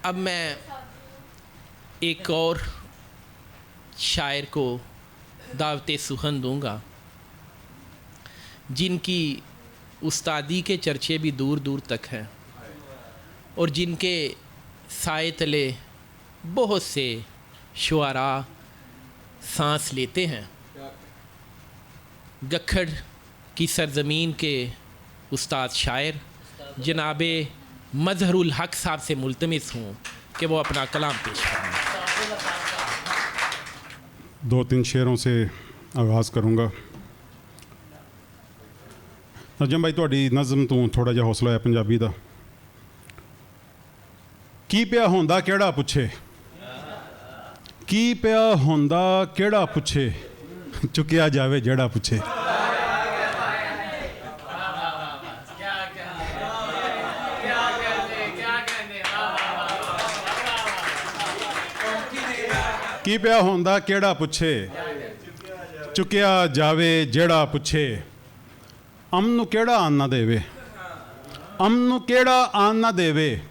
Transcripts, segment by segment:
अब मैं एक और शायर को दावत सुखन दूंगा जिनकी उस्तादी के चर्चे भी दूर दूर तक हैं और जिनके साए तले बहुत से शुआरा सांस लेते हैं। गखड़ की सरज़मीन के उस्ताद शायर जनाबे मज़हरुल हक साहब से मुल्तमिस हूँ कि वो अपना कलाम पेश करें। 2-3 शेरों से आगाज़ करूँगा। नजम भाई तुहाडी नज़म तू थोड़ा जिहा हौसला है पंजाबी दा। की पिया होंदा केड़ा पुछे, की पिया होंदा केड़ा पुछे, चुकिया जावे जेड़ा पुछे। की पिया होंदा केड़ा पुछे, चुकिया जावे जेड़ा पुछे। अमनू केड़ा आन ना देवे, अमनू केड़ा आन ना देवे,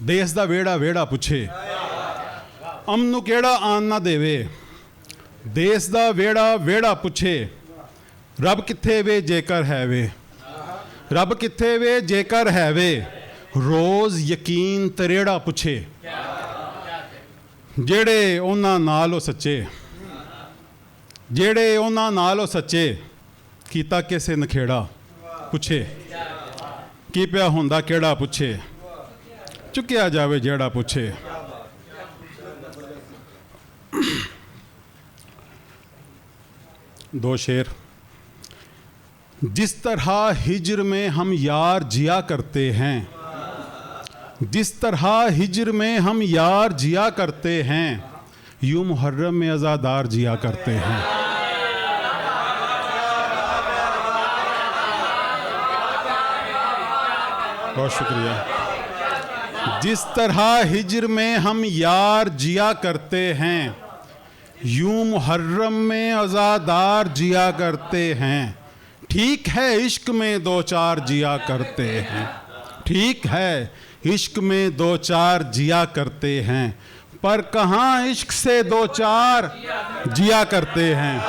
देश दा वेड़ा वेड़ा पुछे। अमनू केड़ा आन ना देवे, देश दा वेड़ा वेड़ा पुछे। रब कित्थे वे जेकर है वे, रब कित्थे वे जेकर है वे, रोज़ यकीन तरेड़ा पुछे। जेड़े उन्हां नाल ओ सच्चे, जेड़े उन्हां नाल ओ सच्चे, कीता किसे नखेड़ा पुछे। की पिया होंदा केड़ा पुछे, चुकिया जावे जेड़ा पुछे। दो शेर। जिस तरह हिज्र में हम यार जिया करते हैं, जिस तरह हिज्र में हम यार जिया करते हैं, यूं मुहर्रम में अज़ादार जिया करते हैं। बहुत शुक्रिया। जिस तरह हिज्र में हम यार जिया करते हैं, यूं मुहर्रम में अज़ादार जिया करते हैं। ठीक है इश्क में दो चार जिया करते हैं, ठीक है इश्क में दो चार जिया करते हैं, पर कहाँ इश्क से दो चार जिया करते हैं।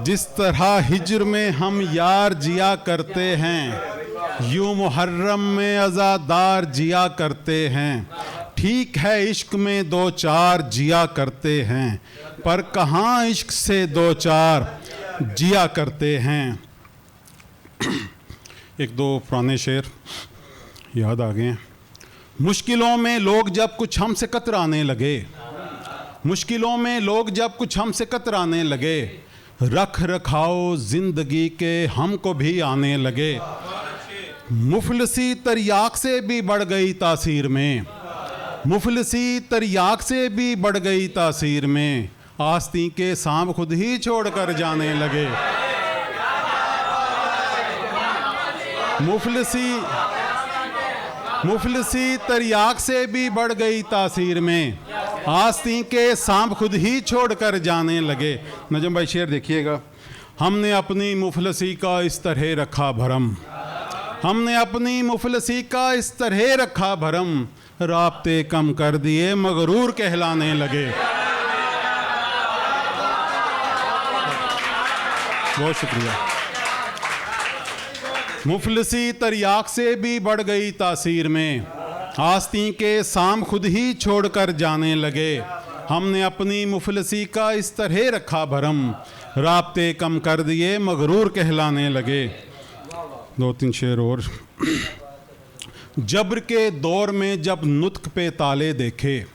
जिस तरह हिज्र में हम यार जिया करते हैं, यूं मुहर्रम में अज़ादार जिया करते हैं। ठीक है इश्क में दो चार जिया करते हैं, पर कहाँ इश्क से दो चार जिया करते हैं। एक दो पुराने शेर याद आ गए हैं। मुश्किलों में लोग जब कुछ हमसे कतराने लगे, मुश्किलों में लोग जब कुछ हमसे कतराने लगे, रख रखाओ जिंदगी के हमको भी आने लगे। मुफलसी तरियाक से भी बढ़ गई तासीर में, मुफलसी तरियाक से भी बढ़ गई तासीर में, आस्ती के सांप खुद ही छोड़कर जाने लगे। मुफलसी तरियाक से भी बढ़ गई तासीर में, आस्ती के सांप खुद ही छोड़कर जाने लगे। नजम भाई शेर देखिएगा। हमने अपनी मुफलसी का इस तरह रखा भरम, हमने अपनी मुफलसी का इस तरह रखा भरम, राब्ते कम कर दिए मगरूर कहलाने लगे। बहुत शुक्रिया। मुफलसी तरियाक से भी बढ़ गई तासीर में, आस्ती के सांप खुद ही छोड़कर जाने लगे। हमने अपनी मुफलसी का इस तरह रखा भरम, राब्ते कम कर दिए मगरूर कहलाने लगे। 2-3 शेर और। जब्र के दौर में जब नुत्क पे ताले देखे,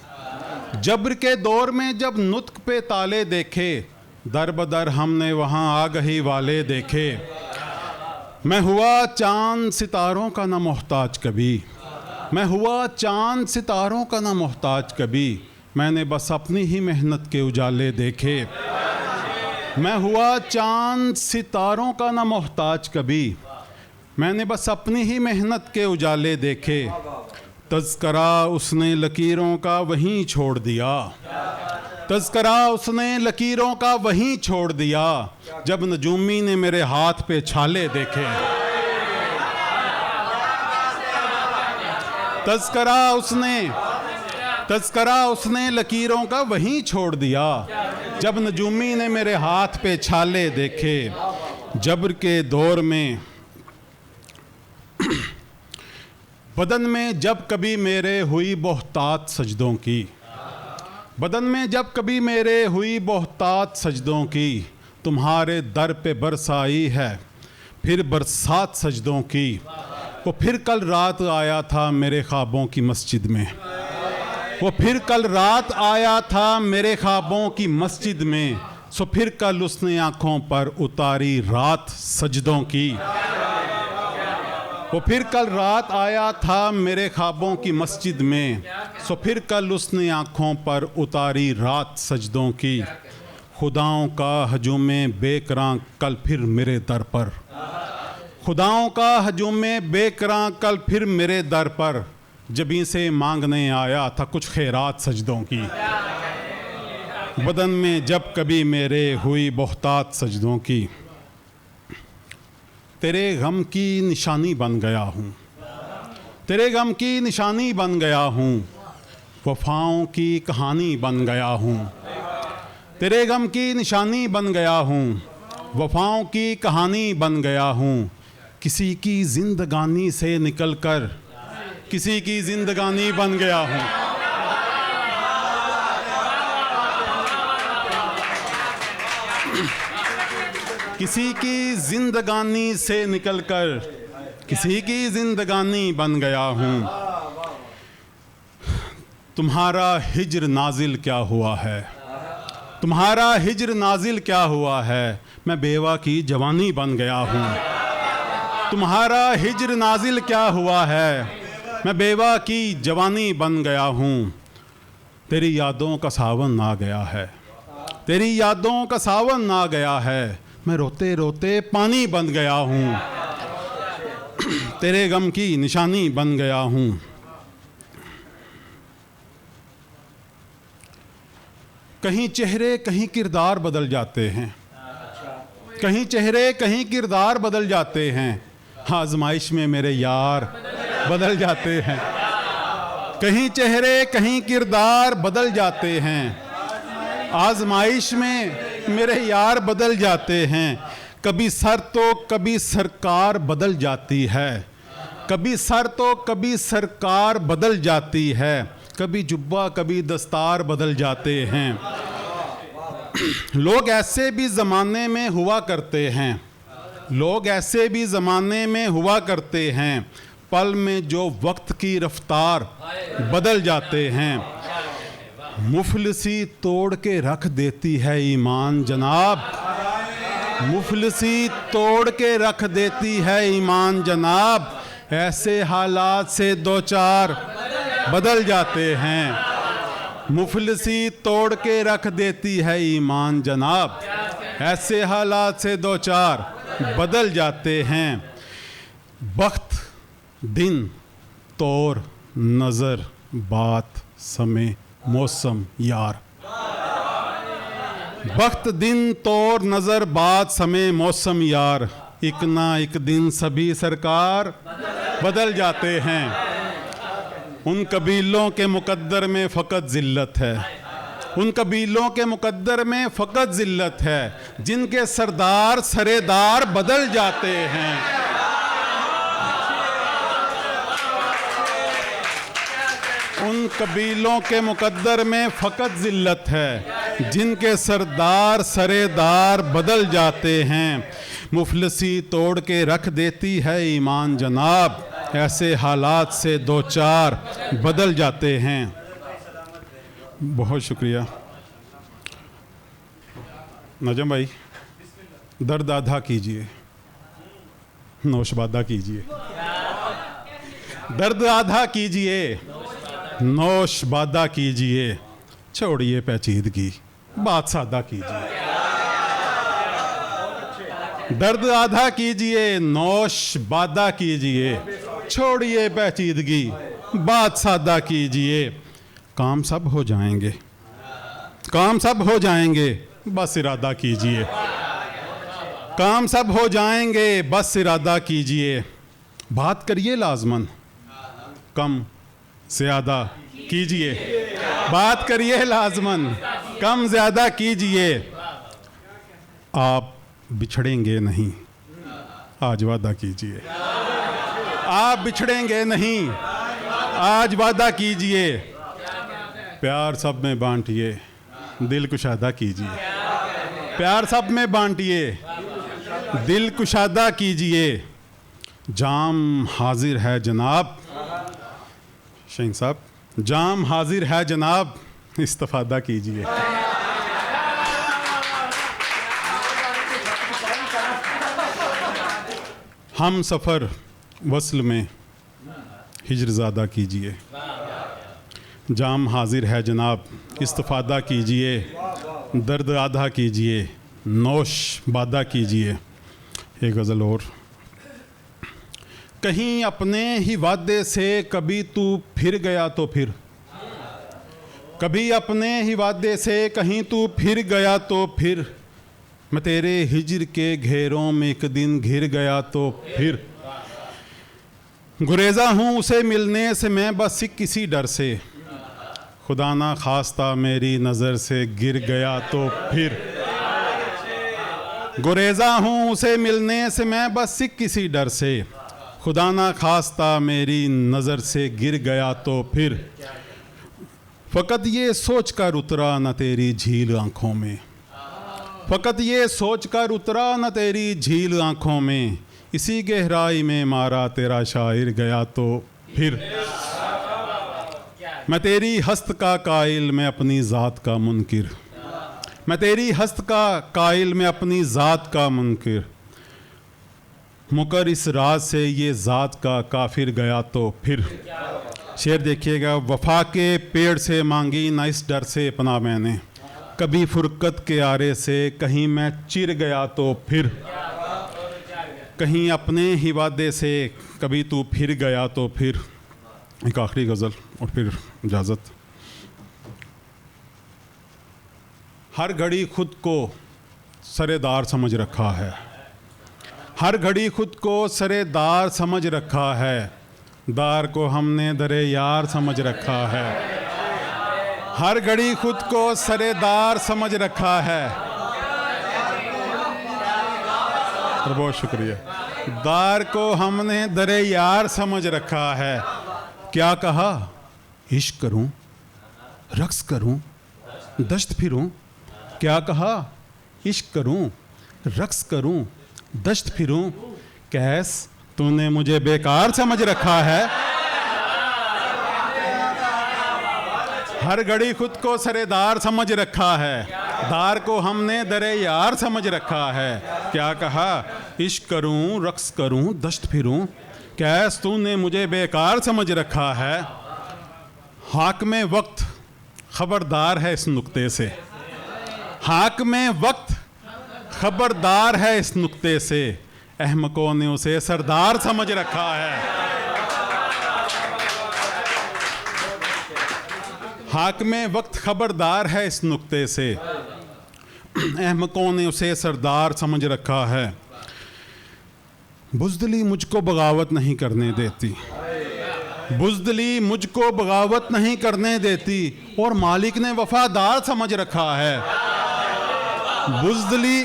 जब्र के दौर में जब नुत्क पे ताले देखे, दर बदर हमने वहाँ आगही वाले देखे। मैं हुआ चांद सितारों का ना मोहताज कभी, मैं हुआ चांद सितारों का ना मोहताज कभी, मैंने बस अपनी ही मेहनत के उजाले देखे। मैं हुआ चांद सितारों का ना मोहताज कभी, मैंने बस अपनी ही मेहनत के उजाले देखे। तज़करा उसने लकीरों का वहीं छोड़ दिया, तज़करा उसने लकीरों का वहीं छोड़ दिया, जब नजूमी ने मेरे हाथ पे छाले देखे। तस्करा उसने लकीरों का वहीं छोड़ दिया। जब नजूमी ने मेरे हाथ पे छाले देखे, जबर के दौर में बदन में जब कभी मेरे हुई बहुतात सजदों की, बदन में जब कभी मेरे हुई बहुतात सजदों की, तुम्हारे दर पे बरसाई है फिर बरसात सजदों की। वो फिर कल रात आया था मेरे ख्वाबों की मस्जिद में, वो फिर कल रात आया था मेरे ख्वाबों की मस्जिद में। सो फिर कल उसने आँखों पर उतारी रात सजदों की। वो फिर कल रात आया था मेरे ख्वाबों की मस्जिद में, सो फिर कल उसने आँखों पर उतारी रात सजदों की। खुदाओं का हजूम बेकरां कल फिर मेरे दर पर, खुदाओं का हजूम बेकरां कल फिर मेरे दर पर। जबी से मांगने आया था कुछ खैरात सजदों की, बदन में जब कभी मेरे हुई बहुतात सजदों की। तेरे गम की निशानी बन गया हूँ, तेरे गम की निशानी बन गया हूँ, वफ़ाओं की कहानी बन गया हूँ। तेरे गम की निशानी बन गया हूँ, वफ़ाओं की कहानी बन गया हूँ। किसी की जिंदगानी से निकलकर किसी की जिंदगानी बन गया हूँ। किसी की जिंदगानी से निकलकर किसी की जिंदगानी बन गया हूँ। तुम्हारा हिज्र नाजिल क्या हुआ है, तुम्हारा हिज्र नाजिल क्या हुआ है, मैं बेवा की जवानी बन गया हूँ। तुम्हारा हिज्र नाजिल क्या हुआ है, मैं बेवा की जवानी बन गया हूँ। तेरी यादों का सावन आ गया है, तेरी यादों का सावन आ गया है, मैं रोते रोते पानी बन गया हूँ। तेरे गम की निशानी बन गया हूँ। कहीं चेहरे कहीं किरदार बदल जाते हैं, कहीं चेहरे कहीं किरदार बदल जाते हैं। आजमाइश में मेरे यार बदल जाते हैं, कहीं चेहरे कहीं किरदार बदल जाते हैं। आजमाइश में मेरे यार बदल जाते हैं। कभी सर तो कभी सरकार बदल जाती है, कभी सर तो कभी सरकार बदल जाती है। कभी जुब्बा कभी दस्तार बदल जाते हैं। लोग ऐसे भी ज़माने में हुआ करते हैं, लोग ऐसे भी ज़माने में हुआ करते हैं। पल में जो वक्त की रफ्तार बदल जाते हैं। मुफलिसी तोड़ के रख देती है ईमान जनाब, मुफलिसी तोड़ के रख देती है ईमान जनाब। ऐसे हालात से दो चार बदल जाते हैं। मुफलिसी तोड़ के रख देती है ईमान जनाब। ऐसे हालात से दो चार बदल जाते हैं। वक्त दिन तौर नज़र बात समय मौसम यार। वक्त दिन तौर नज़र बात समय मौसम यार। एक ना एक दिन सभी सरकार बदल जाते हैं। उन कबीलों के मुकद्दर में फ़कत ज़िल्लत है, उन कबीलों के मुकद्दर में फ़कत ज़िल्लत है, जिनके सरदार सरेदार बदल जाते हैं। उन कबीलों के मुकद्दर में फ़कत ज़िल्लत है, जिनके सरदार सरेदार बदल जाते हैं। मुफलिसी तोड़ के रख देती है ईमान जनाब। ऐसे हालात से दो चार बदल जाते हैं। बहुत शुक्रिया नजम भाई। दर्द आधा कीजिए, नौशबादा कीजिए। दर्द आधा कीजिए, नौशबादा कीजिए। छोड़िए पेचीदगी, बात सादा कीजिए। दर्द आधा कीजिए, नौशबादा कीजिए। छोड़िए पेचीदगी, बात सादा कीजिए। काम सब हो जाएंगे, काम सब हो जाएंगे, बस इरादा कीजिए। काम सब हो जाएंगे, बस इरादा कीजिए। बात करिए लाजमन, कम ज़्यादा कीजिए, बात करिए लाजमन कम ज़्यादा कीजिए। आप बिछड़ेंगे नहीं, आज वादा कीजिए। आप बिछड़ेंगे नहीं, आज वादा कीजिए। प्यार सब में बांटिए, दिल कुशादा कीजिए। प्यार सब में बांटिए, दिल कुशादा कीजिए। जाम हाजिर है जनाब, शहीन साहब, जाम हाजिर है जनाब, इस्तिफादा कीजिए। हम सफ़र वस्ल में हिज्र ज़्यादा कीजिए। जाम हाजिर है जनाब, इस्तिफादा कीजिए। दर्द आधा कीजिए, नौश बादा कीजिए। एक गज़ल और। कहीं अपने ही वादे से कभी तू फिर गया तो फिर, कभी अपने ही वादे से कहीं तू फिर गया तो फिर, मैं तेरे हिज्र के घेरों में एक दिन घिर गया तो फिर। गुरेज़ा हूँ उसे मिलने से मैं बस किसी डर से, खुदा ना खास्ता मेरी नज़र से गिर गया तो फिर। गुरेज़ा हूँ उसे मिलने से मैं बस किसी डर से, खुदा ना खास्ता मेरी नज़र से गिर गया तो फिर। फ़कत ये सोच कर उतरा न तेरी झील आँखों में, फ़कत ये सोच कर उतरा न तेरी झील आँखों में, इसी गहराई में मारा तेरा शायर गया तो फिर। मैं तेरी हस्त का कायल मैं अपनी ज़ात का मुनकिर, मैं तेरी हस्त का कायल मैं अपनी ज़ात का मुनकिर, मुकर इस राज से ये ज़ात का काफिर गया तो फिर। शेर देखिएगा। वफा के पेड़ से मांगी ना इस डर से पनाह मैंने, कभी फुरकत के आरे से कहीं मैं चिर गया तो फिर। कहीं अपने ही वादे से कभी तू फिर गया तो फिर। एक आखिरी गज़ल और फिर इजाज़त। हर घड़ी खुद को सरेदार समझ रखा है, हर घड़ी खुद को सरेदार समझ रखा है, दार को हमने दरे यार समझ रखा है। हर घड़ी खुद को सरेदार समझ रखा है। बहुत शुक्रिया। दार को हमने दरे यार समझ रखा है। क्या कहा? इश्क करूं, रक्स करूं, दश्त फिरूं। क्या कहा? इश्क करूं, रक्स करूं, दश्त फिरूं। कैस तूने मुझे बेकार समझ रखा है। हर घड़ी खुद को सरेदार समझ रखा है, दार को हमने दरे यार समझ रखा है। क्या कहा? इश्क करूं, रक्स करूं, दश्त फिरूं। कैस तूने मुझे बेकार समझ रखा है। हाकिम वक्त खबरदार है इस नुक्ते से, हाकिम वक्त खबरदार है इस नुक्ते से, अहमकों ने उसे सरदार समझ रखा है। हाकिम वक्त खबरदार है इस नुक्ते से, अहमकों ने उसे सरदार समझ रखा है। बुज़दिली मुझको बगावत नहीं करने देती, बुज़दिली मुझको बगावत नहीं करने देती, और मालिक ने वफादार समझ रखा है। बुज़दिली,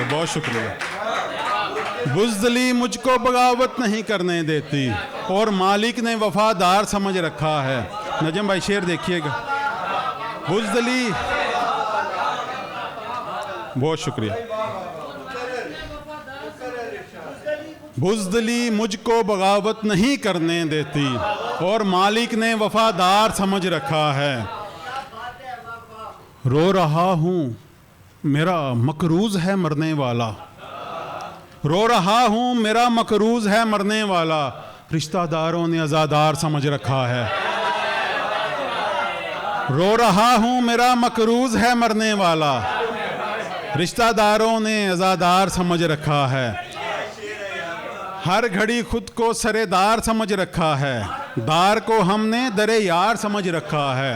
बहुत शुक्रिया। बुज़दिली मुझको बगावत नहीं करने देती, और मालिक ने वफादार समझ रखा है। नजम भाई शेर देखिएगा। बुज़दिली, बहुत शुक्रिया। बुज़दिली मुझको बगावत नहीं करने देती, और मालिक ने वफादार समझ रखा है। रो रहा हूँ मेरा मकरूज़ है मरने वाला, रो रहा हूँ मेरा मकरूज़ है मरने वाला, रिश्तेदारों ने अज़ादार समझ रखा है। रो रहा हूँ मेरा मकरूज़ है मरने वाला, रिश्तेदारों ने अज़ादार समझ रखा है। हर घड़ी खुद को सरेदार समझ रखा है, दार को हमने दरे यार समझ रखा है।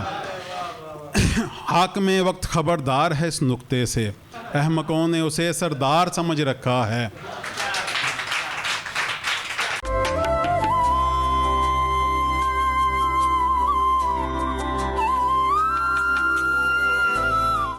हाकिम वक्त खबरदार है इस नुक्ते से, अहमकों ने उसे सरदार समझ रखा है।